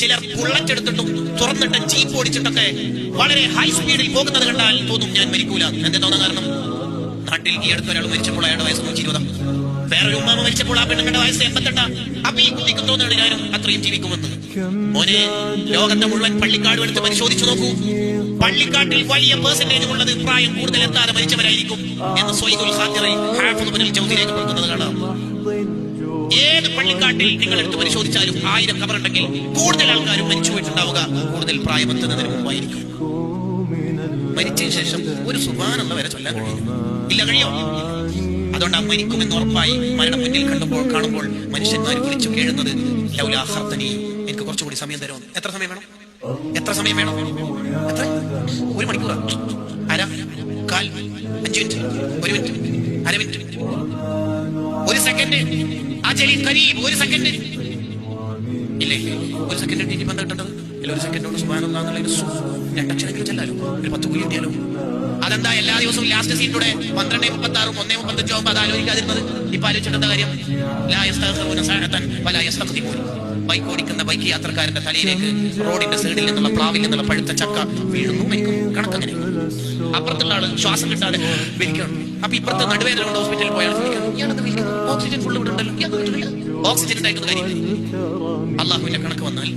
ചിലർ ബുള്ളറ്റ് എടുത്തിട്ടും തുറന്നിട്ട് ജീപ്പ് ഓടിച്ചിട്ടൊക്കെ വളരെ ഹൈ സ്പീഡിൽ പോകുന്നത് കണ്ടാൽ തോന്നും ഞാൻ മരിക്കൂല. എന്റെ തോന്നാൻ കാരണം നാട്ടിൽ ഈ അടുത്ത ഒരാൾ മരിച്ചപ്പോൾ അയാളുടെ വയസ്സ് 120. വേറൊരു ഉമ്മാമ മരിച്ചപ്പോൾ ആ പെണ്ണുങ്ങളുടെ വയസ്സ് 88. അപ്പൊ ഈ കുട്ടിക്ക് തോന്നുകയാണ് ഞാനും അത്രയും ജീവിക്കുമെന്ന്. മോനെ, ലോകത്തെ മുഴുവൻ പള്ളിക്കാട് എടുത്ത് പരിശോധിച്ചു നോക്കൂ. പള്ളിക്കാട്ടിൽ വലിയ പെർസെന്റേജ് ഉള്ളത് പ്രായം കൂടുതൽ എത്താതെ മരിച്ചവരായിരിക്കും എന്ന് സ്വൈദുൽ ഖാദിറി ഹാഫിദ് ഇബ്നുൽ ജൗസി രേഖപ്പെടുത്തുന്നത് കാണാം. ഏത് പള്ളിക്കാട്ടിൽ നിങ്ങൾ എടുത്ത് പരിശോധിച്ചാലും 1000 ഖബറുണ്ടെങ്കിൽ കൂടുതൽ ആൾക്കാരും മരിച്ചു പോയിട്ടുണ്ടാവുക കൂടുതൽ പ്രായമെത്തുന്നതിന് മുമ്പായിരിക്കും. മരിച്ചതിന് ശേഷം ഒരു സുബ്ഹാനല്ലാഹ് വരെ ചൊല്ലാൻ കഴിയും. ഇല്ല, കഴിയോ? അതുകൊണ്ട് ആ മരിക്കുമെന്ന് ഉറപ്പായി മരണം മുന്നിൽ കാണുമ്പോൾ മനുഷ്യന്മാർ വിളിച്ചു കേഴുന്നത് ലൗലാ അഖർതനി, എനിക്ക് കുറച്ചുകൂടി സമയം തരുമോ? എത്ര സമയം വേണം? എത്ര? 1 മണിക്കൂർ, അര, കാൽ, 5 മിനിറ്റ്, 1 മിനിറ്റ്, അര മിനിറ്റ്, 1 സെക്കൻഡ്, അജലിൻ ഖരീബ്, 1 സെക്കൻഡ്. ഇല്ലേ, 1 സെക്കൻഡ് ഇനിയിപ്പോ എന്താ കിട്ടേണ്ടത്? ഇല്ല, 1 സെക്കൻഡ് കൊണ്ട് സുബ്ഹാനല്ലാഹ് എന്നുള്ള 2 അക്ഷരങ്ങൾ ചെല്ലാലോ, ഒരു 10 കൂലി കിട്ടിയാലോ. അതെന്താ എല്ലാ ദിവസവും ലാസ്റ്റ് സീറ്റിലൂടെ 12:36, 1:35 ആകുമ്പോ അത് ആലോചിക്കാതിരുന്നത്? ഇപ്പൊ ആലോചിച്ചിട്ട് എന്താ കാര്യം? ലാ യസ്തഗ്ഫിറൂന സഅതൻ വലാ യസ്തഖ്ദിമൂൻ. ബൈക്ക് ഓടിക്കുന്ന ബൈക്ക് യാത്രക്കാരന്റെ തലയിലേക്ക് റോഡിന്റെ സൈഡിൽ നിന്നുള്ള പ്ലാവിൽ നിന്നുള്ള പഴുത്ത ചക്ക വീഴുന്നു, മരിക്കും. കണക്കങ്ങനെ. അപ്പുറത്തുള്ള ആള് ശ്വാസം കിട്ടാതെ വലിക്കണം. അപ്പൊ ഇപ്പുറത്തെ നടുവേദന കൊണ്ട് ഹോസ്പിറ്റലിൽ പോയാൽ ഓക്സിജൻ ഫുള്ള് വിടുണ്ടല്ലോ, ഓക്സിജൻ ഉണ്ടായിരിക്കുന്ന കാര്യം. അള്ളാഹുവിന്റെ കണക്ക് വന്നാൽ